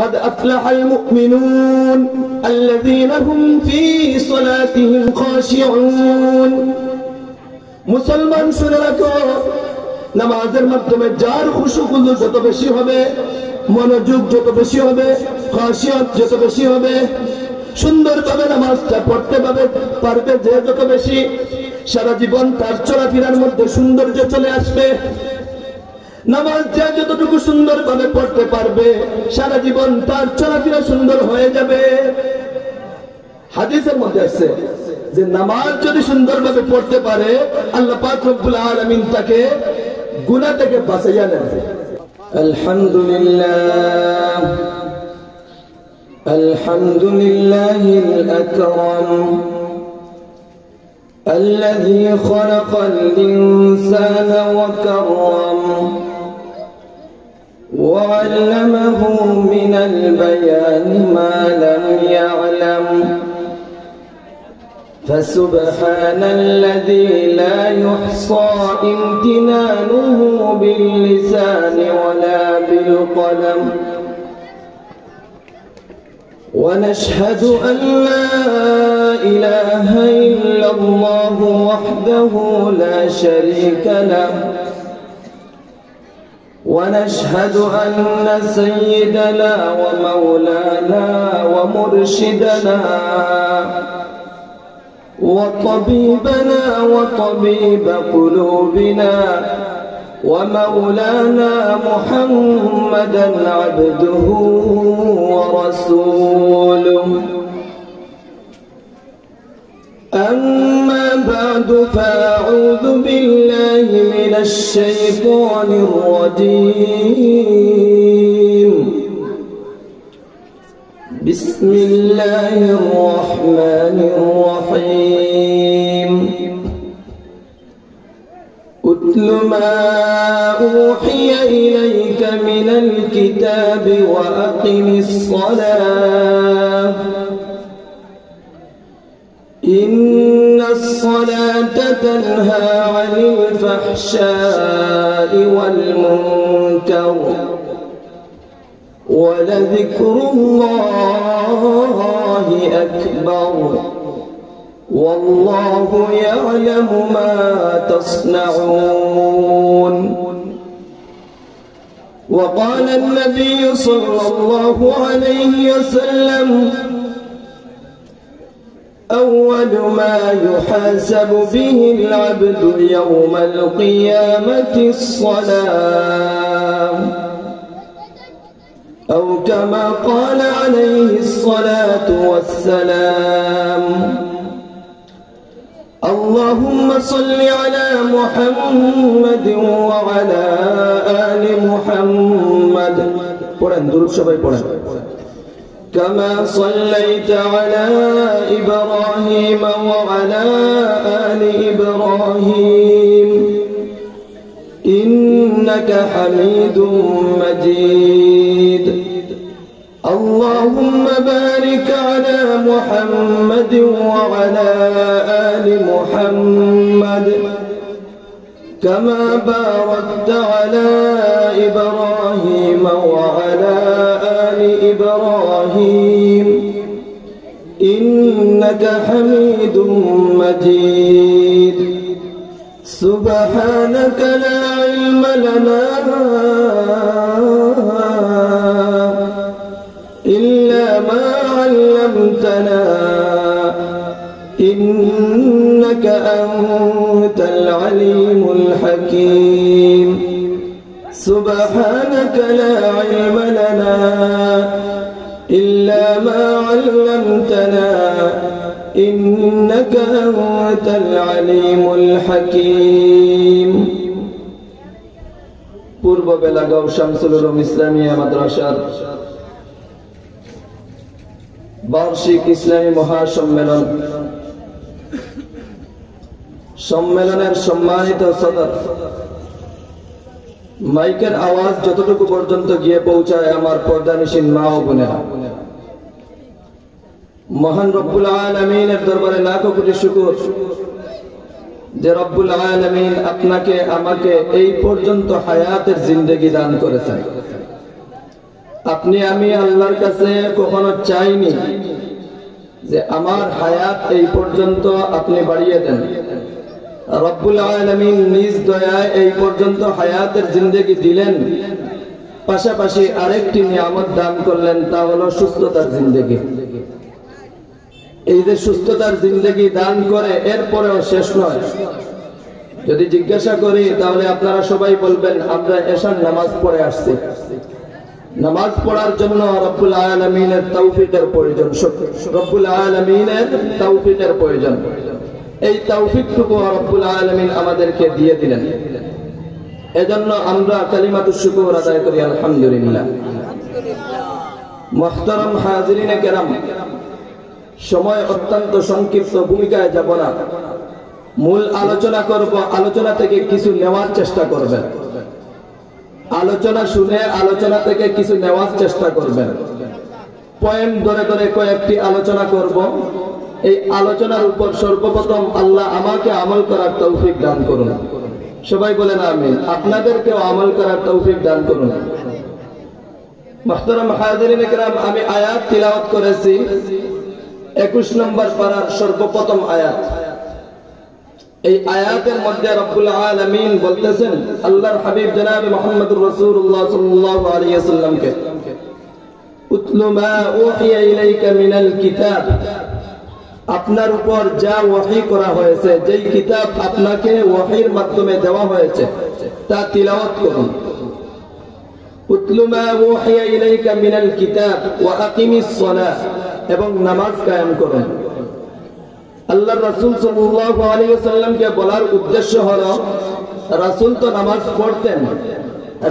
قد أفلح المؤمنون الذين هم في صلاتهم خاشعون মুসলমান শুনে রাখো নামাজের মাধ্যমে যার খুশু খুজু যত বেশি হবে, মনোযোগ যত বেশি হবে, খাশিয়াত যত বেশি হবে, সুন্দরভাবে নামাজটা পড়তে পারবে যে যত বেশি, সারা জীবন তার চলাফেরার মধ্যে সৌন্দর্য চলে আসবে। নামাজ যে যতটুকু সুন্দরভাবে পড়তে পারবে সারা জীবন তার চলাফেরা সুন্দর হয়ে যাবে। হাদিসের মধ্যে আছে যে নামাজ যদি সুন্দরভাবে পড়তে পারে আল্লাহ পাক রব্বুল আলামিন তাকে গুনাহ থেকে বাঁচাইয়া নেন। আলহামদুলিল্লাহ আলহামদুলিল্লাহিল আকরাম الذي خلق الإنسان وكرم وعلمه من البيان ما لم يعلم فسبحان الذي لا يحصى امتنانه باللسان ولا بالقلم ونشهد أن لا إله إلا الله وحده لا شريك له ونشهد أن سيدنا ومولانا ومرشدنا وطبيبنا وطبيب قلوبنا ومولانا محمدا عبده ورسوله أما بعد فأعوذ بالله من الشيطان الرجيم بسم الله الرحمن الرحيم اتل ما أوحي إليك من الكتاب وأقم الصلاة إن الصلاة تنهى عن الفحشاء والمنكر ولذكر الله أكبر والله يعلم ما تصنعون وقال النبي صلى الله عليه وسلم أول ما يحاسب به العبد يوم القيامة الصلاة أو كما قال عليه الصلاة والسلام اللهم صل على محمد وعلى آل محمد كما صليت على إبراهيم وعلى آل إبراهيم إنك حميد مجيد اللهم بارك على محمد وعلى آل محمد كما باركت على إبراهيم وعلى آل إبراهيم إنك حميد مجيد سبحانك لا علم لنا إلا ما علمتنا إنك أنت العليم الحكيم سبحانك لا علم لنا إلا ما علمتنا إنك أنت العليم الحكيم পূর্ব বেলাগাঁও শামসুল উলুম ইসলামিয়া মাদ্রাসার বার্ষিক ইসলামী মহাসম্মেলন সম্মেলনের সম্মানিত সদর মাইকের আওয়াজ যতটুকু পর্যন্ত গিয়ে পৌঁছায় আমার পর্দানিশীন মা ও বোনেরা, মহান রব্বুল আলামিনের দরবারে লাখো কোটি শুকর যে রব্বুল আলামিন আপনাকে আমাকে এই পর্যন্ত হায়াতের জিন্দেগি দান করেছেন। আপনি আমি আল্লাহর কাছে কখনো চাইনি যে আমার হায়াত এই পর্যন্ত আপনি বাড়িয়ে দেন। রব্বুল আলামিন নিজ দয়ায় এই পর্যন্ত হায়াতের জিন্দেগি দিলেন, পাশাপাশি আরেকটি নিয়ামত দান করলেন, তা হলো সুস্থতার জিন্দেগি। এই যে সুস্থতার জিন্দেগি দান করে এরপরেও শেষ নয়। যদি জিজ্ঞাসা করি তাহলে আপনারা সবাই বলবেন আমরা এশার নামাজ পড়ে আসছি। নামাজ পড়ার জন্য রব্বুল আলামিনের তৌফিকের প্রয়োজন, রব্বুল আলামিনের তৌফিকের প্রয়োজন। এই তৌফিকটুকু রব্বুল আলামিন আমাদেরকে দিয়ে দিলেন। এজন্য আমরা কালিমাতুশ শুকর আদায় করি আলহামদুলিল্লাহ। মুহতারাম হাজিরিনে কেরাম, সময় অত্যন্ত সংক্ষিপ্ত, ভূমিকায় যাব না। মূল আলোচনা করব, আলোচনা থেকে কিছু নেওয়ার চেষ্টা করবেন। আলোচনা শুনে আলোচনা থেকে কিছু নেওয়ার চেষ্টা করবেন। পয়েন্ট ধরে ধরে কয়েকটি আলোচনা করব। এই আলোচনার উপর সর্বপ্রথম আল্লাহ আমাকে আমল করার তৌফিক দান করুন। সবাই বলেন আমিন। আপনাদেরকেও আমল করার তৌফিক দান করুন। মুহতারাম হাজিরিনে কেরাম, আমি আয়াত তিলাওয়াত করেছি 21 নম্বর পারার সর্বপ্রথম আয়াত। এই আয়াতের মধ্যে রব্বুল আলামিন বলতেছেন আল্লাহর হাবিব জনাব মুহাম্মদুর রাসূলুল্লাহ সাল্লাল্লাহু আলাইহি ওয়াসাল্লামকে, উতলু মা উহিয়া ইলাইকা মিনাল কিতাব, আপনার উপর যা ওহী করা হয়েছে, যেই কিতাব আপনাকে ওহীর মাধ্যমে দেওয়া হয়েছে তা তিলাওয়াত করুন। উতলু মা উহিয়া ইলাইকা মিনাল কিতাব ওয়া আকিমিস সালাহ, এবং নামাজ কায়েম করুন। আল্লাহর রাসূল সাল্লাল্লাহু আলাইহি ওয়াসাল্লামকে বলার উদ্দেশ্য হলো, রাসূল তো নামাজ পড়তেন,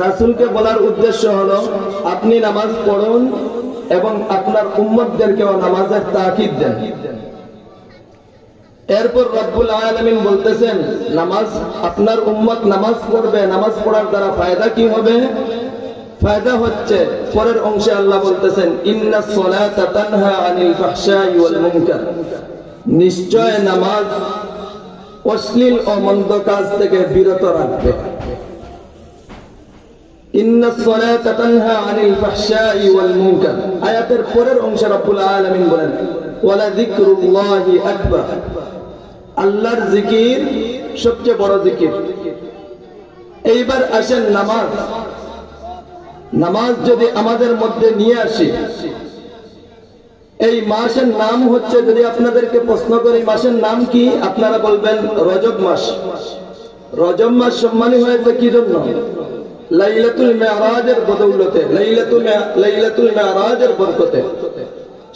রাসূলকে বলার উদ্দেশ্য হলো আপনি নামাজ পড়ুন এবং আপনার উম্মতদেরকেও নামাজের তাকিদ দেন। এরপর রব্বুল আলামিন বলতেছেন নামাজ, আপনার উম্মত নামাজ পড়বে, নামাজ পড়ার দ্বারা ফায়দা কি হবে? ফায়দা হচ্ছে পরের অংশে আল্লাহ বলতেছেন ইন্নাস সালাতা তানহা আনিল ফাহশাই ওয়াল মুনকার, নিশ্চয় নামাজ অশ্লীল ও মন্দ কাজ থেকে বিরত রাখবে। ইন্নাস সালাতা তানহা আনিল ফাহশাই ওয়াল মুনকার। আয়াতের পরের অংশে রব্বুল আলামিন বলেন ওয়ালা যিকরুল্লাহি আকবার, আল্লাহর জিকির সবচেয়ে বড় জিকির। এইবার আসেন নামাজ। নামাজ যদি আমাদের মধ্যে নিয়ে আসি, এই মাসের নাম হচ্ছে, যদি আপনাদেরকে প্রশ্ন করি মাসের নাম কি, আপনারা বলবেন রজব মাস। রজব মাস সম্মানী হয়েছে কি জন্য? লাইলাতুল মিরাজের বদৌলতে, লাইলাতুল মিরাজের বরকতে।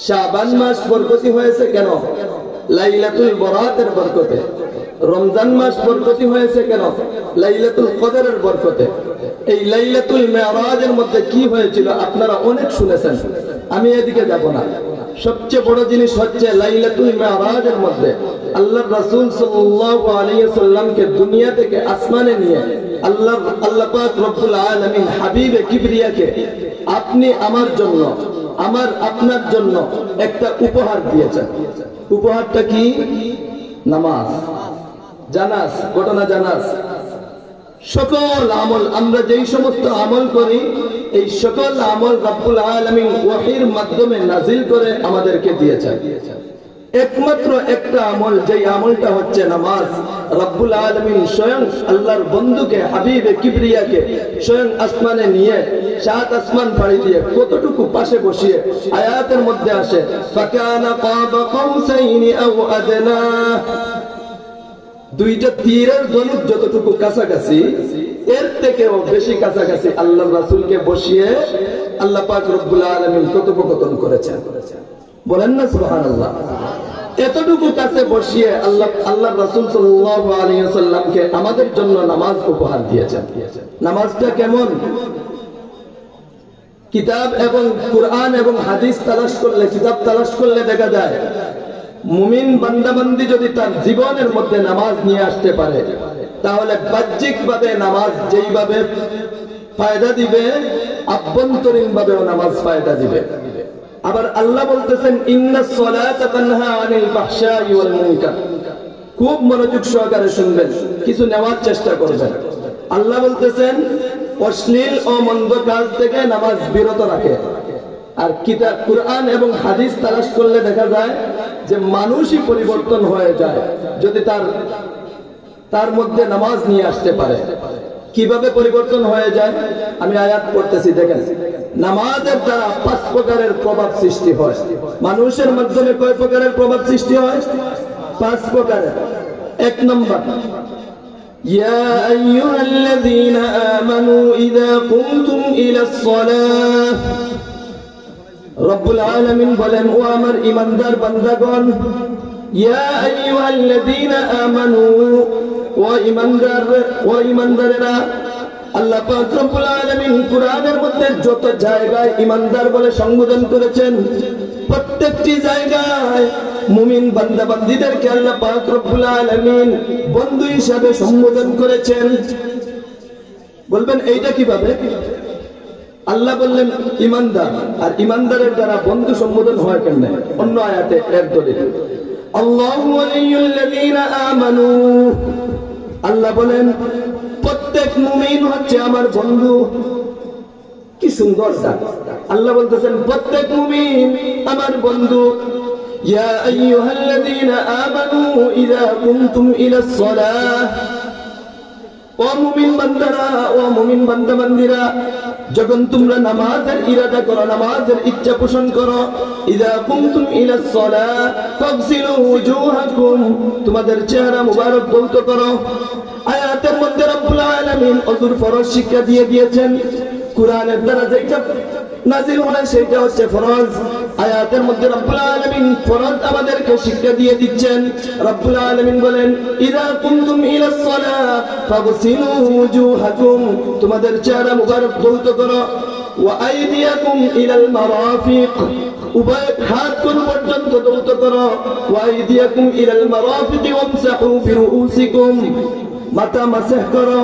শাবান মাস বরকতি হয়েছে কেন? লাইলাতুল বরাতের বরকতে। রমজান মাস বরকতি হয়েছে কেন? লাইলাতুল কদরের বরকতে। এই লাইলাতুল মিরাজের মধ্যে কি হয়েছিল আপনারা অনেক শুনেছেন, আমি এদিকে যাব না। সবচেয়ে বড় জিনিস হচ্ছে লাইলাতুল মিরাজের মধ্যে আল্লাহর রাসূল সাল্লাল্লাহু আলাইহি ওয়াসাল্লামকে দুনিয়া থেকে আসমানে নিয়ে আল্লাহ পাক রব্বুল আলামিন হাবিবে কিবরিয়াকে আপনি আমার জন্য, আমার আপনার জন্য একটা উপহার দিয়েছেন। উপহারটা কি? নামাজ। জানাস, ঘটনা জানাস। সকল আমল, আমরা যেই সমস্ত আমল করি, এই সকল আমল রব্বুল আলামিন ওহীর মাধ্যমে নাজিল করে আমাদেরকে দিয়েছেন। একমাত্র একটা আমল, যেই আমলটা হচ্ছে নামাজ, রব্বুল আলামিন স্বয়ং আল্লাহর বন্ধুকে হাবিবে কিবরিয়াকে স্বয়ং আসমানে নিয়ে 7 আসমান পাড়ি দিয়ে কতটুকু পাশে বসিয়ে আয়াতের মধ্যে আসে ফাকানা কাবা কাউসাইনি আও আদনা, দুইটা তীরের ধনুক যতটুকু কাছাকাছি, এর থেকেও বেশি কাছাকাছি আল্লাহর রাসূলকে বসিয়ে আল্লাহ পাক রব্বুল আলামিন কথোপকথন করেছেন। বলেন না সুবহানাল্লাহ। এতটুকু কাছে বসিয়ে আল্লাহর রাসূল সাল্লাল্লাহু আলাইহি ওয়াসাল্লামকে আমাদের জন্য নামাজ উপহার দিয়েছেন। নামাজটা কেমন? কিতাব এবং কুরআন এবং হাদিস তালাশ করলে, কিতাব তালাশ করলে দেখা যায় মুমিন বান্দাবান্দি যদি তার জীবনের মধ্যে নামাজ নিয়ে আসতে পারে, তাহলে বাহ্যিকভাবে নামাজ যেইভাবে ফায়দা দিবে, আভ্যন্তরীণ ভাবেও নামাজ ফায়দা দিবে। আবার আল্লাহ বলতেছেন ইন্নাস সালাতা তানহা আনিল ফাহশাই ওয়াল মুনকার। খুব মনোযোগ সহকারে শুনবেন, কিছু নেওয়ার চেষ্টা করবেন। আল্লাহ বলতেছেন অশ্লীল ও মন্দ কাজ থেকে নামাজ বিরত রাখে। আর কিতাব কুরআন এবং হাদিস তালাশ করলে দেখা যায় যে মানুষই পরিবর্তন হয়ে যায় যদি তার মধ্যে নামাজ নিয়ে আসতে পারে। কিভাবে পরিবর্তন হয়ে যায় আমি আয়াত পড়তেছি, দেখেন। নামাজের দ্বারা 5 প্রকারের প্রভাব সৃষ্টি হয়। মানুষের মাধ্যমে কয় প্রকারের প্রভাব সৃষ্টি হয়? 5 প্রকারের। 1 নম্বর, ইয়া আইয়ুহাল্লাযীনা আমানু ইযা কুমতুম ইলাস সালাহ। রব্বুল আলামিন বলেন, ও আমার ঈমানদার বান্দাগণ, ইয়া আইয়ুহাল্লাযীনা আমানু, ও ঈমানদারেরা। আল্লাহ পাক রব্বুল আলামিন কুরআনের মধ্যে যত জায়গায় ঈমানদার বলে সম্বোধন করেছেন, প্রত্যেকটি জায়গায় মুমিন বান্দা বান্দীদেরকে আল্লাহ পাক রব্বুল আলামিন বন্ধু হিসাবে সম্বোধন করেছেন। বলবেন এইটা কিভাবে? আল্লাহ বললেন ঈমানদার, আর ঈমানদারের দ্বারা বন্ধু সম্বোধন হয় কেন? অন্য আয়াতে এর দলিল, আল্লাহু ওয়ালিয়ুল্লাযীনা আমানু। আল্লাহ বলেন প্রত্যেক মুমিন হচ্ছে আমার বন্ধু। কি সুন্দর ডাক! আল্লাহ বলতেছেন প্রত্যেক মুমিন আমার বন্ধু। ইয়া আইয়ুহাল্লাযীনা আমানু ইযা কুমতুম ইলাস সালাহ। ও মুমিন বান্দারা, ও মুমিন বান্দা বান্দীরা, যখন তোমরা নামাজের ইরাদা করো, নামাজের ইচ্ছা পোষণ করো, ইযা কুমতুম ইলাস সালাহ ফাগসিলু ওয়ুজুহাকুম, তোমাদের চেহারা মুবারক ধৌত করো। আয়াতের মধ্যে রব্বুল আলামিন ওযুর ফরজ শিক্ষা দিয়ে দিয়েছেন। কুরআনের দ্বারা যেটা নাযিল হয় সেটা হচ্ছে ফরজ। আয়াতের মধ্যে রব্বুল আলামিন ফরজ আমাদেরকে শিক্ষা দিয়ে দিচ্ছেন। রব্বুল আলামিন বলেন, ইযা কুনতুম ইলাস সালাহ ফাগসিলু ওয়ুজুহাকুম, তোমাদের চেহারা মুবারক ধৌত করো, ওয়া আইদিয়াকুম ইলাল মারাফিক, উভয় হাত কোন পর্যন্ত ধৌত করো, ওয়া আইদিয়াকুম ইলাল মারাফিক ওয়ামসাহু বিরুউসিকুম, মাথা মাসহ করো,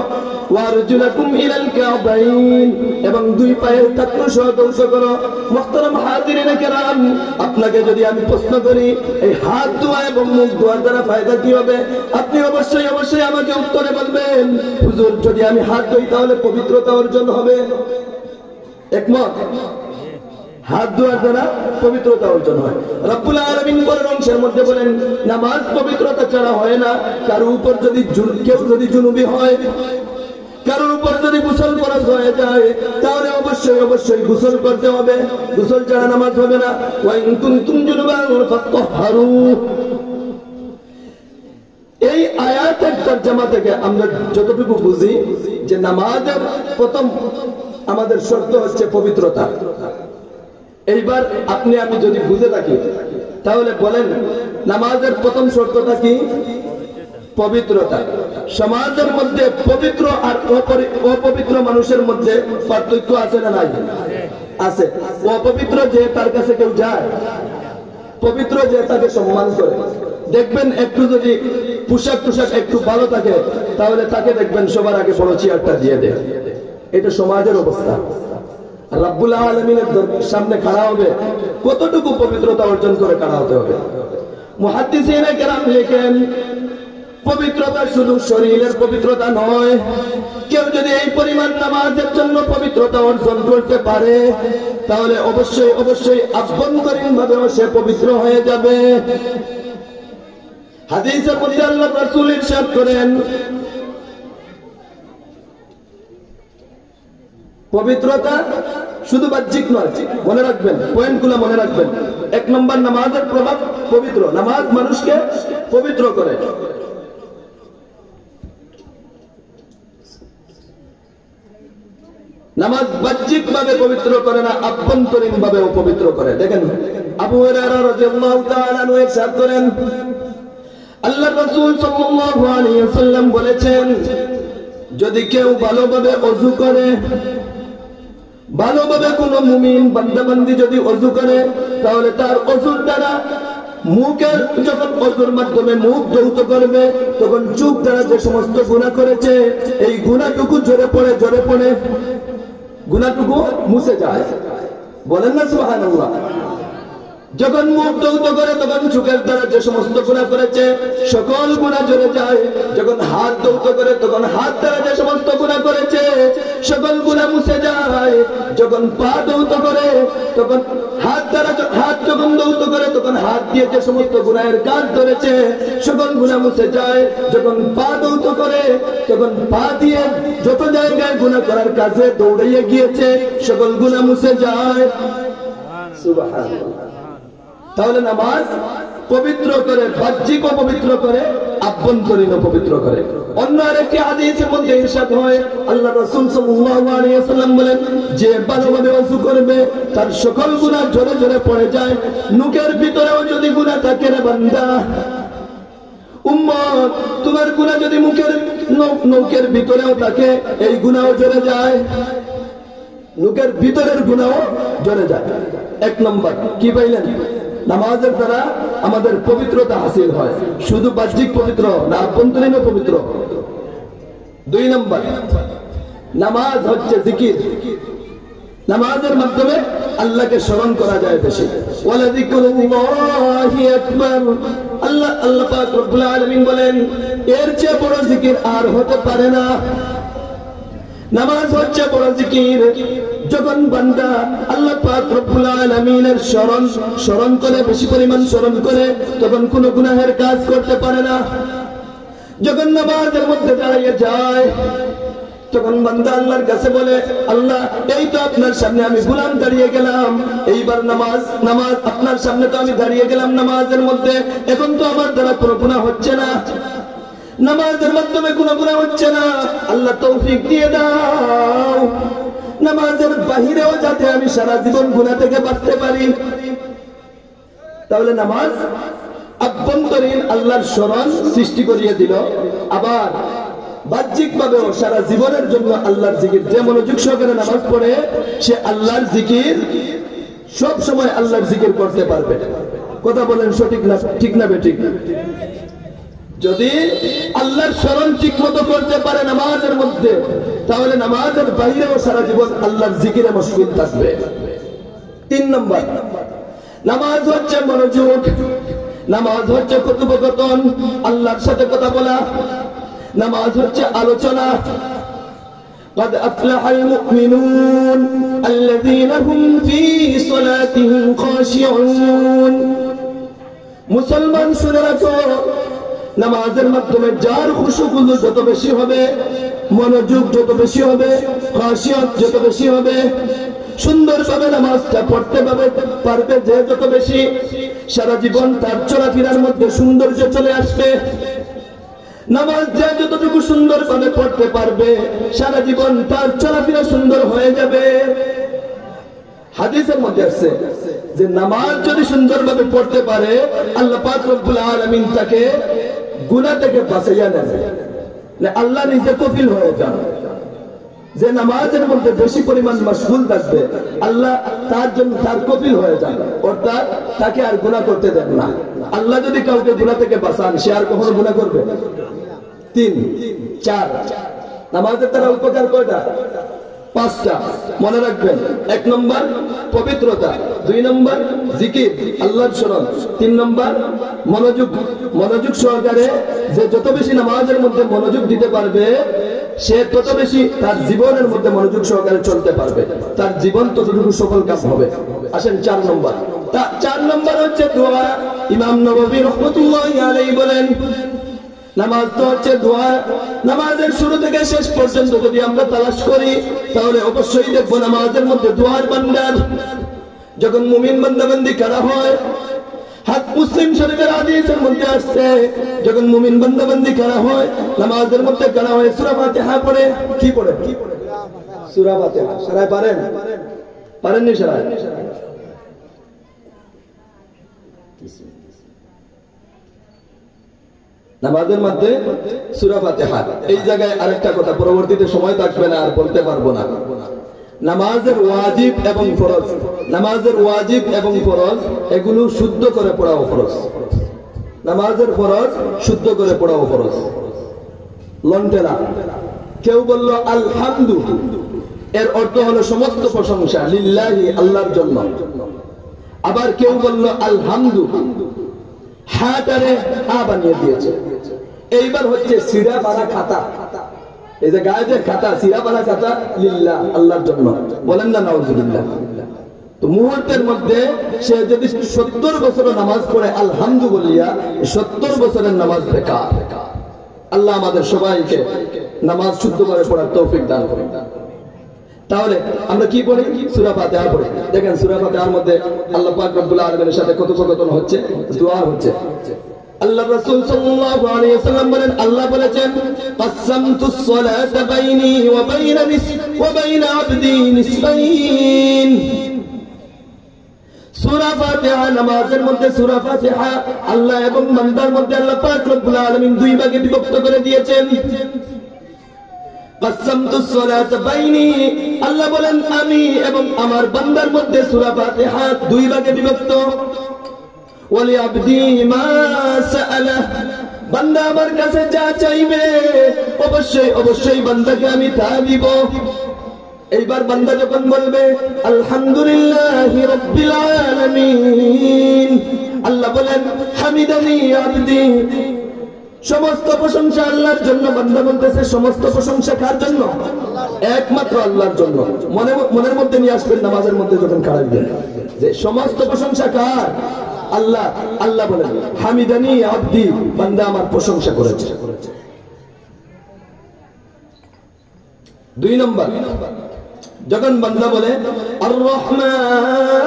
ওয়ারজুলাকুম ইলাল কাবাইন, এবং 2 পায়ের টাকনু সহ ধৌত করো। মুহতারাম হাজিরিন কিরাম, আপনাকে যদি আমি প্রশ্ন করি এই হাত ধোয়া এবং মুখ ধোয়ার দ্বারা ফায়দা কি হবে, আপনি অবশ্যই আমাকে উত্তরে বলবেন, হুজুর যদি আমি হাত ধুই তাহলে পবিত্রতা অর্জন হবে। একমত? হাত ধোয়ার দ্বারা পবিত্রতা অর্জন হয়। রব্বুল আলামিন পরের অংশের মধ্যে বলেন, নামাজ পবিত্রতা ছাড়া হয় না। কারো উপর যদি কেউ যদি জুনুবি হয়, কারোর উপর যদি গোসল ফরজ হয়ে যায়, তাহলে অবশ্যই গোসল করতে হবে। গোসল ছাড়া নামাজ হবে না। ওয়া ইন কুনতুম জুনুবান ফাত্তাহহারু। এই আয়াতের তরজমা থেকে আমরা যতটুকু বুঝি যে নামাজের প্রথম আমাদের শর্ত হচ্ছে পবিত্রতা। এইবার আপনি আমি যদি বুঝে থাকি তাহলে বলেন নামাজের প্রথম শর্তটা কি? পবিত্রতা। সমাজের মধ্যে পবিত্র আর অপবিত্র মানুষের মধ্যে পার্থক্য আছে না নাই? আছে। অপবিত্র যে তার কাছে কেউ যায়, পবিত্র যে তাকে সম্মান করে। দেখবেন একটু যদি পোশাক একটু ভালো থাকে তাহলে তাকে দেখবেন সবার আগে বড় চেয়ারটা দিয়ে দেয়। এটা সমাজের অবস্থা। রব্বুল আলামিনের সামনে খাড়া হবে, কতটুকু পবিত্রতা অর্জন করে খাড়া হতে হবে। মুহাদ্দিসিনে কেরাম লেখেন, পবিত্রতা শুধু শরীরের পবিত্রতা নয়, কেউ যদি এই পরিমাণ নামাজের জন্য পবিত্রতা অর্জন করতে পারে তাহলে অবশ্যই আভ্যন্তরীণ ভাবেও সে পবিত্র হয়ে যাবে। হাদিসের মধ্যে আল্লাহ রাসূল ইরশাদ করেন, পবিত্রতা শুধু বাহ্যিক নয়। মনে রাখবেন, পয়েন্টগুলো মনে রাখবেন। 1 নম্বর, নামাজের প্রভাব পবিত্র। নামাজ মানুষকে পবিত্র করে। নামাজ বাহ্যিক ভাবে পবিত্র করে না, আভ্যন্তরীণ ভাবে পবিত্র করে। দেখেন আবু হুরায়রা রাদিয়াল্লাহু তাআলা আনহু ইরশাদ করেন, আল্লাহর রাসূল সাল্লাল্লাহু আলাইহি ওয়াসাল্লাম বলেছেন, যদি কেউ ভালোভাবে ওযু করে, ভালোভাবে কোন মুমিন বান্দাবান্দি যদি ওযু করে তাহলে তার ওযুর দ্বারা মুখের, যখন ওযুর মাধ্যমে মুখ ধৌত করবে তখন চোখ দ্বারা যে সমস্ত গুনাহ করেছে এই গুনাহটুকু ঝরে পড়ে গুনাহটুকু মুছে যায়। বলেন না সুবহানাল্লাহ। যখন মুখ ধৌত করে তখন চোখের দ্বারা যে সমস্ত গুনাহ করেছে সকল গুনাহ ঝরে যায়। যখন হাত ধৌত করে তখন হাত দ্বারা যে সমস্ত গুনাহ করেছে সকল গুনাহ মুছে যায়। যখন পা ধৌত করে তখন হাত যখন ধৌত করে তখন হাত দিয়ে যে সমস্ত গুনাহের কাজ ধরেছে সকল গুনাহ মুছে যায়। যখন পা ধৌত করে তখন পা দিয়ে যত জায়গায় গুনাহ করার কাজে দৌড়িয়ে গিয়েছে সকল গুনাহ মুছে যায়। সুবহানাল্লাহ। তাহলে নামাজ পবিত্র করে, বাহ্যিকও পবিত্র করে, আভ্যন্তরীণও পবিত্র করে। অন্য আরেকটি হাদিসের মধ্যে ইরশাদ হয়, আল্লাহ রাসূল সাল্লাল্লাহু আলাইহি ওয়াসাল্লাম বলেন, যে ভালোভাবে ওযু করবে তার সকল গুনাহ ঝরে ঝরে পড়ে যায়। নুকের ভিতরেও যদি গুনাহ থাকে রে বান্দা, উম্মত, তোমার গুনাহ যদি নৌকের ভিতরেও থাকে এই গুনাহও ঝরে যায়। নুকের ভিতরের গুনাহও ঝরে যায়। এক নম্বর কি পাইলেন? নামাজের দ্বারা আমাদের পবিত্রতা হাসিল হয়। শুধু বাহ্যিক পবিত্র না, আভ্যন্তরীণ পবিত্র। দুই নম্বর, নামাজ হচ্ছে জিকির। নামাজের মাধ্যমে আল্লাহকে স্মরণ করা যায় বেশি। ওয়ালা যিকরুল্লাহি আকবার। আল্লাহ পাক রব্বুল আলামিন বলেন, এর চেয়ে বড় জিকির আর হতে পারে না। নামাজ হচ্ছে বড় জিকির। যখন বান্দা আল্লাহ পাক রব্বুল আলামিনের স্মরণ করে, বেশি পরিমাণ স্মরণ করে, তখন কোনো গুনাহের কাজ করতে পারে না। যখন নামাজের মধ্যে দাঁড়িয়ে যায় তখন বান্দা আল্লাহর কাছে বলে, আল্লাহ, এই তো আপনার সামনে আমি গোলাম দাঁড়িয়ে গেলাম, এইবার নামাজ আপনার সামনে তো আমি দাঁড়িয়ে গেলাম নামাজের মধ্যে, এখন তো আমার দ্বারা কোনো গুনাহ হচ্ছে না, নামাজের মাধ্যমে কোনো গুনাহ হচ্ছে না, আল্লাহ তৌফিক দিয়ে দাও নামাজের বাহিরেও যাতে আমি সারা জীবন গুনাহ থেকে বাঁচতে পারি। তাহলে নামাজ আভ্যন্তরীণ আল্লাহর স্মরণ সৃষ্টি করিয়ে দিল, আবার বাহ্যিক ভাবেও সারা জীবনের জন্য আল্লাহর জিকির। যে মনোযোগ সহকারে নামাজ পড়ে সে আল্লাহর জিকির সব সময় আল্লাহর জিকির করতে পারবে। কথা বলেন সঠিক না ঠিক না বেঠিক? যদি আল্লাহর স্মরণ ঠিক মতো করতে পারে নামাজের মধ্যে, তাহলে নামাজের বাইরেও সারা জীবন আল্লাহর জিকিরে মশগুল থাকবে। তিন নম্বর, নামাজ হচ্ছে মনোযোগ। নামাজ হচ্ছে কথোপকথন, আল্লাহর সাথে কথা বলা। নামাজ হচ্ছে আলোচনা। قد أفلح المؤمنون الذين هم في صلاتهم خاشعون। মুসলমান শুনে রাখো, নামাজের মাধ্যমে যার খুশুগুলো যত বেশি হবে, মনোযোগ যত বেশি হবে, খাশিয়াত যত বেশি হবে, সুন্দরভাবে নামাজটা পড়তে পারবে যে যত বেশি, সারা জীবন তার চলাফেরার মধ্যে সৌন্দর্য চলে আসবে। নামাজ যে যতটুকু সুন্দরভাবে পড়তে পারবে সারা জীবন তার চলাফেরা সুন্দর হয়ে যাবে। হাদিসের মধ্যে আছে যে নামাজ যদি সুন্দরভাবে পড়তে পারে আল্লাহ পাক রব্বুল আলামিন তাকে গুনাহ থেকে বাঁচাইয়া নেন। আল্লাহ নিজে কফিল হয়ে যান যে নামাজের মধ্যে বেশি পরিমাণ মশগুল থাকবে, আল্লাহ তার জন্য তার কফিল হয়ে যান, অর্থাৎ তাকে আর গুনাহ করতে দেন না। আল্লাহ যদি কাউকে গুনাহ থেকে বাঁচান সে আর কখনো গুনাহ করবে? তিন, চার। নামাজের দ্বারা উপকার কয়টা? পাঁচটা। মনে রাখবেন, এক নম্বর পবিত্রতা, দুই নম্বর জিকির আল্লাহর স্মরণ, তিন নম্বর মনোযোগ সহকারে যে যত বেশি নামাজের মধ্যে মনোযোগ দিতে পারবে সে তত বেশি তার জীবনের মধ্যে মনোযোগ সহকারে চলতে পারবে, তার জীবন ততটুকু সফল কাজ হবে। আসেন চার নম্বর। চার নম্বর হচ্ছে দোয়া। ইমাম নববী রাহমাতুল্লাহি আলাইহি বলেন, নামাজ তো হচ্ছে দোয়া। নামাজের শুরু থেকে শেষ পর্যন্ত যদি আমরা তালাশ করি তাহলে অবশ্যই দেখবো নামাজের মধ্যে দোয়ার ভান্ডার। যখন মুমিন বান্দাবান্দি করা হয়, হাত মুসলিম শরীফের হাদিসের মধ্যে আসছে, যখন মুমিন বান্দাবান্দি করা হয় নামাজের মধ্যে করা হয় সূরা ফাতিহা পড়ে। কি পড়ে? সূরা ফাতিহা। সারাই পারেন? পারেননি সারাই? নামাজের মধ্যে সূরা ফাতিহা। এই জায়গায় আরেকটা কথা, পরবর্তীতে সময় থাকবে না আর বলতে পারবো না। নামাজের ওয়াজিব এবং ফরজ, নামাজের ওয়াজিব এবং ফরজ এগুলো শুদ্ধ করে পড়াও ফরজ। নামাজের ফরজ শুদ্ধ করে পড়াও ফরজ। লন্টেরা কেউ বলল আলহামদু, এর অর্থ হলো সমস্ত প্রশংসা লিল্লাহি, আল্লাহর জন্য। আবার কেউ বলল আলহামদু, হাটারে আ বানিয়ে দিয়েছে। এইবার হচ্ছে সিরা বানা খাতা, এই যে গায়ে যে খাতা, সিরা বানা খাতা লিল্লাহ, আল্লাহর জন্য, বলেন না নাউজুবিল্লাহ। তো মুহূর্তের মধ্যে সে যদি 70 বছরের নামাজ পড়ে আলহামদু বলিয়া, 70 বছরের নামাজ বেকার। আল্লাহ আমাদের সবাইকে নামাজ শুদ্ধ করে পড়ার তৌফিক দান করুন। তাহলে আমরা কি পড়ি? সূরা ফাতিহা পড়ি। দেখেন সূরা ফাতিহার মধ্যে আল্লাহ পাক রব্বুল আলামিনের সাথে কথোপকথন হচ্ছে, দোয়া হচ্ছে। আল্লাহ রাসূল সাল্লাল্লাহু আলাইহি ওয়াসাল্লাম বলেন, আল্লাহ বলেছেন কাসসামতুস সালাতা বাইনি ওয়া বাইনা আবদি নিসফাইন। সূরা ফাতিহা নামাজের মধ্যে, সূরা ফাতিহা আল্লাহ এবং বান্দার মধ্যে আল্লাহ পাক রব্বুল আলামিন দুই ভাগে বিভক্ত করে দিয়েছেন। কাসসামতুস সালাতা বাইনি, আল্লাহ বলেন আমি এবং আমার বান্দার মধ্যে সূরা ফাতিহা দুই ভাগে বিভক্ত। ওয়ালি আবদি মা সাআলা, বান্দা আমার কাছে যা চাইবে অবশ্যই অবশ্যই বান্দাকে আমি তা দিব। এইবার বান্দা যখন বলবে আলহামদুলিল্লাহি রাব্বিল আলামিন, আল্লাহ বলেন হামিদানি আবদি, সমস্ত প্রশংসা আল্লাহর জন্য। বান্দা বলতেছে সমস্ত প্রশংসা কার জন্য? একমাত্র আল্লাহর জন্য। মনের মধ্যে নিয়ে আসবেন নামাজের মধ্যে যখন খাড়াইবেন যে সমস্ত প্রশংসা কার? আল্লাহ। আল্লাহ বলেন হামিদানি আবদি, বান্দা আমার প্রশংসা করেছে। 2 নম্বর, যখন বান্দা বলে আর রহমানির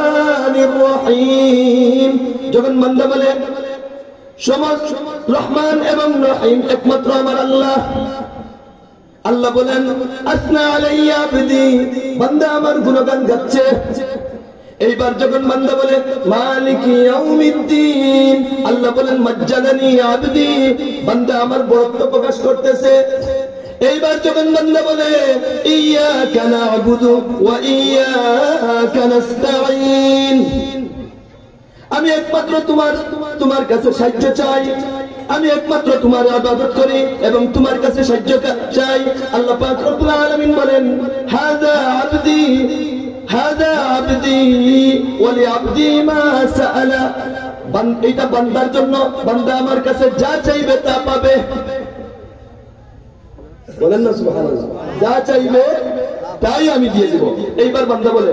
রহিম, যখন বান্দা বলে সমস্ত রহমান এবং রহিম একমাত্র আমার আল্লাহ। আল্লাহ বলেন আসনা আলাইয়া আবদি, বান্দা আমার গুণগান গাচ্ছে। এইবার যখন বান্দা বলে মালিকি ইয়াউমিদ্দিন, আল্লাহ বলেন মাজ্জাদানি আবদি, বান্দা আমার বড়ত্ব প্রকাশ করতেছে। এইবার যখন বান্দা বলে ইয়্যাকা না'বুদু ওয়া ইয়্যাকা নাস্তাঈন, আমি একমাত্র তোমার কাছে সাহায্য চাই, আমি একমাত্র তোমার ইবাদত করি এবং তোমার কাছে সাহায্য চাই। আল্লাহ পাক রব্বুল আলামিন বলেন হাযা আবদি, হাযা আবদি ওয়া লিআবদি মা সাআলা, এটা বান্দার জন্য, বান্দা আমার কাছে যা চাইবে তা পাবে। বলেন না সুবহানাল্লাহ, যা চাইবে তাই আমি দিয়ে দেব। এইবার বান্দা বলে,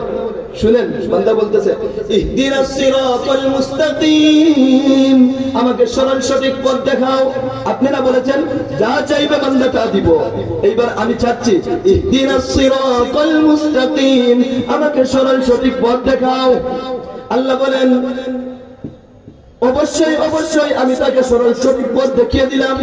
শুনেন, বান্দা বলতেছে ইহদিনাস সিরাতাল মুস্তাকিম, আমাকে সরল সঠিক পথ দেখাও। আপনারা বলেছেন যা চাইবে বান্দা তা দিব। এইবার আমি চাচ্ছি ইহদিনাস সিরাতাল মুস্তাকিম, আমাকে সরল সঠিক পথ দেখাও। আল্লাহ বলেন অবশ্যই অবশ্যই আমি তাকে সরল সঠিক পথ দেখিয়ে দিলাম।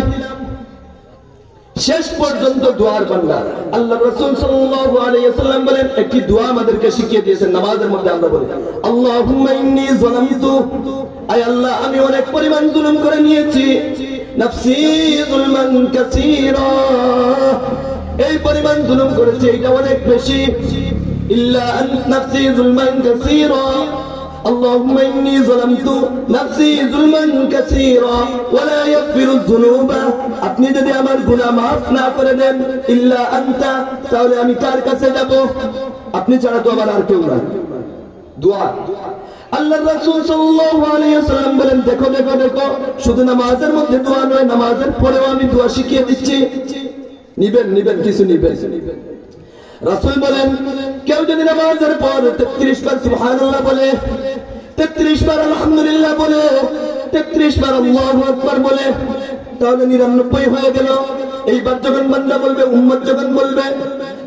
শেষ পর্যন্ত দোয়ার বান্দা। আল্লাহ রাসূল সাল্লাল্লাহু আলাইহি ওয়াসাল্লাম বলেন, একটি দোয়া আমাদেরকে শিখিয়ে দিয়েছেন নামাজের মধ্যে। আমরা বলি আল্লাহুম্মা ইন্নী যালামতু, আয় আল্লাহ আমি অনেক পরিমাণ জুলুম করে নিয়েছি, নাফসি যুলমান কাসীরা, এই পরিমাণ জুলুম করেছি এটা অনেক বেশি। ইল্লা আন নাফসি যুলমান কাসীরা, اللهم إني ظلمت نفسي ظلما كثيرا ولا يغفر الذنوب, আপনি যদি আমার গুনাহ maaf না করে দেন ইল্লা আনতা, তাহলে আমি কার কাছে যাব? আপনি ছাড়া তো আমার আর কেউ নাই। দোয়া। আল্লাহর রাসূল সাল্লাল্লাহু আলাইহি ওয়াসাল্লাম বলেন দেখো দেখো দেখো, শুধু নামাজের মধ্যে দোয়া নয়, নামাজের পরেও আমি দোয়া শিখিয়ে দিচ্ছি। নিবেন নিবেন কিছু নিবেন। রাসূল বলেন কেউ যদি নামাজের পর 33 বার সুবহানাল্লাহ বলে, 33 বার আলহামদুলিল্লাহ বলে, 33 বার আল্লাহু আকবার বলে, তাহলে 99 হয়ে গেল। এইবার যখন বান্দা বলবে, উম্মত যখন বলবে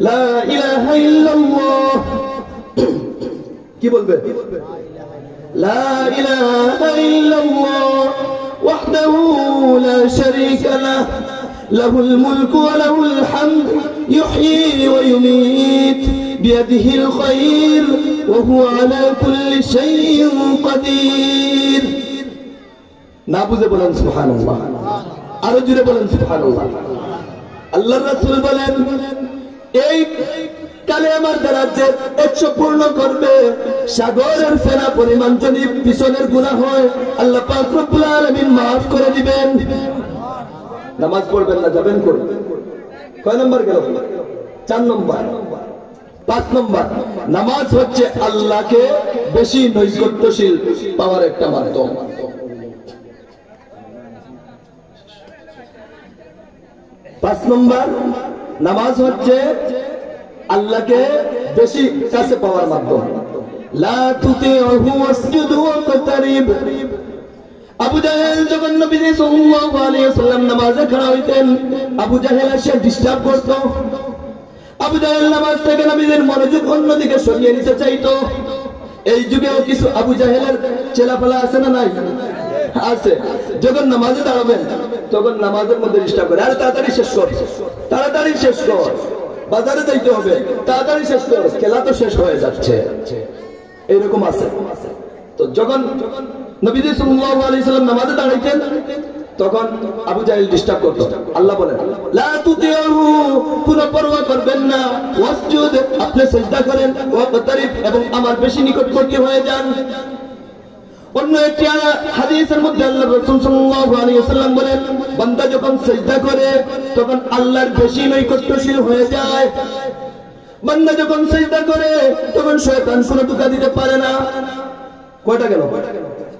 লা ইলাহা ইল্লাল্লাহ, কি বলবে? লা ইলাহা ইল্লাল্লাহ ওয়াহদাহু লা শারীকা লাহ, লাহুল মুলকু ওয়া লাহুল হামদ, ইহয়ী ওয়া ইউমীত, বিয়াদিহিল খায়র ওয়া হুয়া আলা কুল্লি শাইইন কাদির। না বুঝে বলেন সুবহানাল্লাহ, আরো জোরে বলেন সুবহানাল্লাহ। আল্লাহর রাসূল বলেন এই কালেমার দ্বারা যে 100 পূর্ণ করবে, সাগরের ফেনা পরিমাণ যদি পিছনের গুনাহ হয় আল্লাহ পাক রব্বুল আলামিন maaf করে দিবেন। নামাজ পড়বেন না, যাবেন করবেন। কয় নম্বর গেল? 4 নম্বর। 5 নম্বর, নামাজ হচ্ছে আল্লাহকে বেশি নৈকট্যশীল পাওয়ার একটা মাধ্যম। 5 নম্বর, নামাজ হচ্ছে আল্লাহকে বেশি কাছে পাওয়ার মাধ্যম। লা তুতিউহু ওয়াসজুদু ওয়াকতারিব। আবু জাহেল যখন নবী সাল্লাল্লাহু আলাইহি ওয়াসাল্লাম নামাজে খাড়া হইতেন, আবু জাহেল এসে ডিস্টার্ব করত। আবু জাহেল নামাজ থেকে নবীর মনোযোগ অন্যদিকে সরিয়ে নিতে চাইতো। এই যুগেও কিছু আবু জাহেলের ছেলেপেলা আছে না নাই? আছে। যখন নামাজে দাঁড়াবেন তখন নামাজের মধ্যে ডিস্টার্ব করে, আরে তাড়াতাড়ি শেষ কর, তাড়াতাড়ি শেষ কর, বাজারে যাইতে হবে, তাড়াতাড়ি শেষ কর, খেলা তো শেষ হয়ে যাচ্ছে। এইরকম আছে। তো যখন নবী সাল্লাল্লাহু আলাইহি ওয়াসাল্লাম নামাজে দাঁড়াইতেন তখন আবু জাহেল ডিস্টার্ব করত। আল্লাহ বলেন লা তুতিউহু, কোনো পরোয়া করবেন না, ওয়াসজুদ, আপনি সিজদা করেন, ওয়াকতারিব, এবং আমার বেশি নিকটবর্তী হয়ে যান। অন্য একটি হাদিসের মধ্যে আল্লাহ রাসূল সাল্লাল্লাহু আলাইহি ওয়াসাল্লাম বলেন, বান্দা যখন সিজদা করে তখন আল্লাহর বেশি নৈকট্যশীল হয়ে যায়। বান্দা যখন সিজদা করে তখন শয়তান কোনো ধোঁকা দিতে পারে না। কয়টা গেল?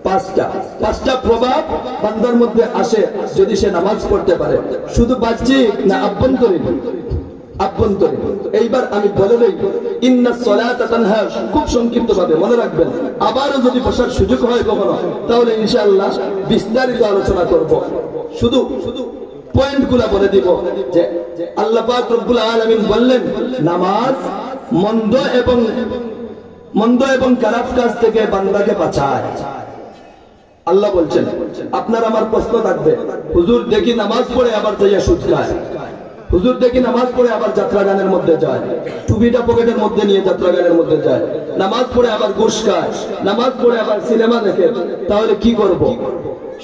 5টা প্রভাব বান্দার মধ্যে আসে যদি সে নামাজ পড়তে পারে। শুধু বাহ্যিক না, আভ্যন্তরীণ? আভ্যন্তরীণ। এইবার আমি বলে দেই, ইন্নাস সালাতা তানহা, খুব সংক্ষিপ্ত ভাবে মনে রাখবেন। আবারও যদি বসার সুযোগ হয় কখনো, তাহলে ইনশাআল্লাহ বিস্তারিত আলোচনা করব। শুধু পয়েন্টগুলো বলে দিব যে আল্লাহ পাক রব্বুল আলামিন বললেন নামাজ মন্দ এবং খারাপ কাজ থেকে বান্দাকে বাঁচায়। আল্লাহ বলছেন, আপনার আমার প্রশ্ন থাকবে, হুজুর দেখি নামাজ পড়ে আবার যাইয়া সুদ খায়, হুজুর দেখি নামাজ পড়ে আবার যাত্রা গানের মধ্যে যায়, টুপিটা পকেটের মধ্যে নিয়ে যাত্রা গানের মধ্যে যায়, নামাজ পড়ে আবার ঘুষ খায়, নামাজ পড়ে আবার সিনেমা দেখে, তাহলে কি করব?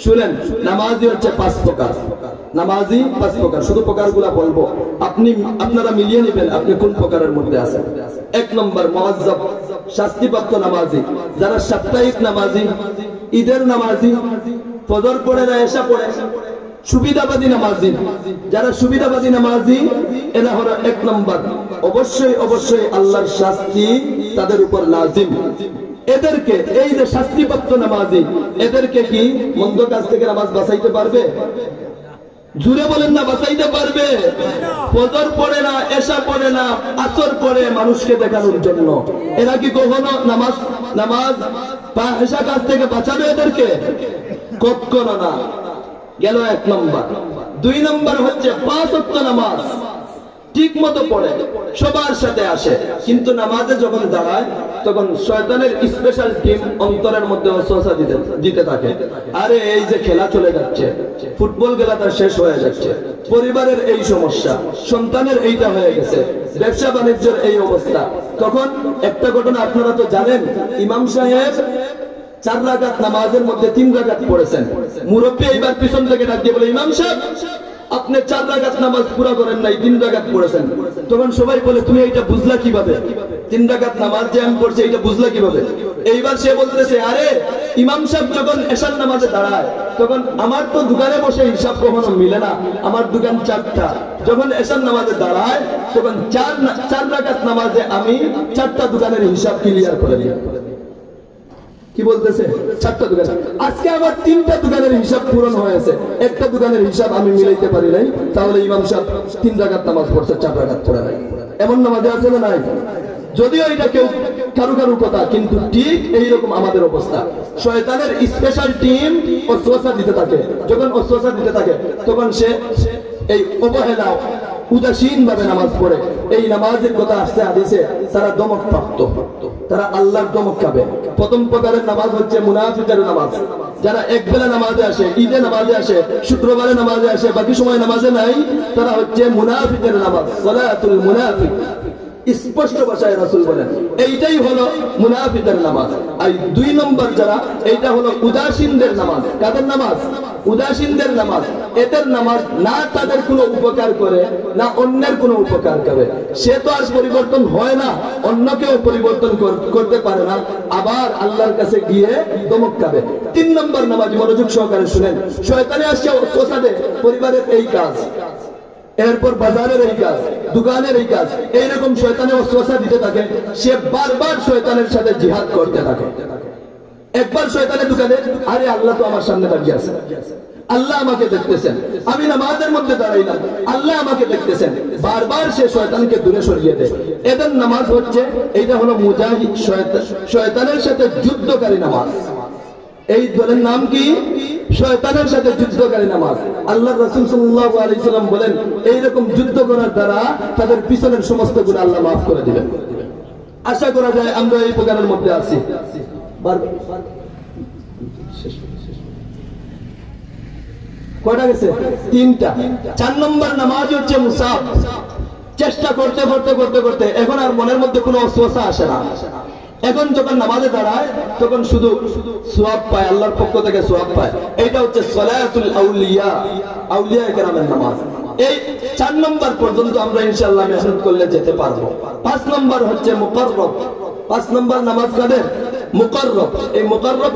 শুনেন, নামাজি হচ্ছে 5 প্রকার। নামাজি 5 প্রকার, শুধু প্রকারগুলো বলবো, আপনারা মিলিয়ে নেবেন আপনি কোন প্রকারের মধ্যে আছেন। 1 নম্বর, মুআজ্জাব, শাস্তিপ্রাপ্ত নামাজি, যারা সাপ্তাহিক নামাজি, ঈদের নামাজি, ফজর পড়ে না, এশা পড়ে, সুবিধাবাদী নামাজি। যারা সুবিধাবাদী নামাজি এরা হলো 1 নম্বর, অবশ্যই আল্লাহর শাস্তি তাদের উপর লাজিম। এদেরকে, এই যে শাস্তিপ্রাপ্ত নামাজি, এদেরকে কি মন্দ কাজ থেকে নামাজ বাঁচাইতে পারবে? জুড়ে বলেন না, বাঁচাইতে পারবে? ফজর পড়ে না, এশা পড়ে না, আসর পড়ে মানুষকে দেখানোর জন্য, এরা কি কখনো নামাজ বা এশা কাজ থেকে বাঁচাবে এদেরকে? কখনো না। গেল 1 নম্বর। 2 নম্বর হচ্ছে 5 ওয়াক্ত নামাজ ঠিক মতো পড়ে, সবার সাথে আসে, কিন্তু নামাজে যখন দাঁড়ায় তখন শয়তানের স্পেশাল টিম অন্তরের মধ্যে ওয়াসওয়াসা দিতে থাকে, আরে এই যে খেলা চলে যাচ্ছে, ফুটবল খেলাটা শেষ হয়ে যাচ্ছে, পরিবারের এই সমস্যা, সন্তানের এইটা হয়ে গেছে, ব্যবসা বাণিজ্যের এই অবস্থা। তখন একটা ঘটনা আপনারা তো জানেন, ইমাম সাহেব 4 রাকাত নামাজের মধ্যে 3 রাকাত পড়েছেন। মুরব্বী এইবার পিছন থেকে ডাক দিয়ে বলে, ইমাম সাহেব আপনি 4 রাকাত নামাজ পুরা করেন নাই, 3 রাকাত পড়েছেন। তখন সবাই বলে, তুমি এইটা বুঝলা কিভাবে? 3 রাকাত নামাজ যে আমি পড়ছি এইটা বুঝলা কিভাবে? এইবার সে বলতেছে, আরে ইমাম সাহেব যখন এশার নামাজে দাঁড়ায় তখন আমার তো দোকানে বসে হিসাব কখনো মিলে না, আমার দোকান 4টা, যখন এশার নামাজে দাঁড়ায় তখন 4 রাকাত নামাজে আমি 4টা দোকানের হিসাব ক্লিয়ার করে দিই। কি বলতেছে? 4টা দোকান। আজকে আবার 3টা দোকানের হিসাব পূরণ হয়েছে, একটা দোকানের হিসাব আমি মিলাইতে পারি নাই, তাহলে ইমাম সাহেব 3 রাকাত নামাজ পড়ছে, 4 রাকাত পড়ে নাই। এমন নামাজে আছে না নাই? যদিও এটা কেউ কারু কথা, কিন্তু ঠিক এইরকম আমাদের অবস্থা। শয়তানের স্পেশাল টিম ওয়াসওয়াসা দিতে থাকে, যখন ওয়াসওয়াসা দিতে থাকে তখন সে এই অবহেলা, উদাসীন ভাবে নামাজ পড়ে। এই নামাজের কথা আসছে হাদিসে, তারা দমক প্রাপ্ত, তারা আল্লাহর দমক খাবে। প্রথম প্রকারের নামাজ হচ্ছে মুনাফিকের নামাজ, যারা একবেলা নামাজে আসে, ঈদে নামাজে আসে, শুক্রবারে নামাজে আসে, বাকি সময় নামাজে নাই, তারা হচ্ছে মুনাফিকের নামাজ, সালাতুল মুনাফিক। স্পষ্ট ভাষায় রাসূল বলেন এইটাই হলো মুনাফিকের নামাজ। আর 2 নম্বর যারা, এইটা হলো উদাসীনদের নামাজ। কাদের নামাজ? উদাসীনদের নামাজ। এদের নামাজ না তাদের কোনো উপকার করে, না অন্যের কোনো উপকার করে, সে তো আর পরিবর্তন হয় না, অন্যকেও পরিবর্তন করতে পারে না, আবার আল্লাহর কাছে গিয়ে দমক খাবে। 3 নম্বর নামাজ, মনোযোগ সহকারে শুনেন। শয়তানে আসছে ওসাদে পরিবারের এই কাজ, এরপর বাজারের এই কাজ, দোকানের এই কাজ, এইরকম শয়তানে ওয়াসওয়াসা দিতে থাকে। সে বারবার শয়তানের সাথে জিহাদ করতে থাকে। একবার শয়তানের দোকানে, আরে আল্লাহ তো আমার সামনে দাঁড়িয়ে আছে, আল্লাহ আমাকে দেখতেছেন, আমি নামাজের মধ্যে দাঁড়াইলাম, আল্লাহ আমাকে দেখতেছেন। বারবার সে শয়তানকে দূরে সরিয়ে দেয়। এদের নামাজ হচ্ছে, এইটা হলো মুজাহিদ, শয়তানের সাথে যুদ্ধকারী নামাজ। এই দলের নাম কি? শয়তানের সাথে যুদ্ধকারী নামাজ। আল্লাহ রাসূল সাল্লাল্লাহু আলাইহি সাল্লাম বলেন, এইরকম যুদ্ধ করার দ্বারা তাদের পিছনের সমস্ত গুনাহ আল্লাহ মাফ করে দিবেন। আশা করা যায় আমরা এই প্রকারের মধ্যে আছি। কয়টা গেছে? 3টা। 4 নম্বর নামাজ হচ্ছে মুসাফ। চেষ্টা করতে করতে করতে করতে এখন আর মনের মধ্যে কোনো ওয়াসওয়াসা আসে না। এখন যখন নামাজে দাঁড়ায় তখন শুধু সওয়াব পায়, আল্লাহর পক্ষ থেকে সওয়াব পায়। এইটা হচ্ছে সালাতুল আউলিয়া, আউলিয়া কেরামের নামাজ। এই 4 নম্বর পর্যন্ত আমরা ইনশাআল্লাহ মেহনত করলে যেতে পারবো। 5 নম্বর হচ্ছে মুকাররব। 5 নম্বর নামাজ কাদের? মুকাররব। এই মুকাররব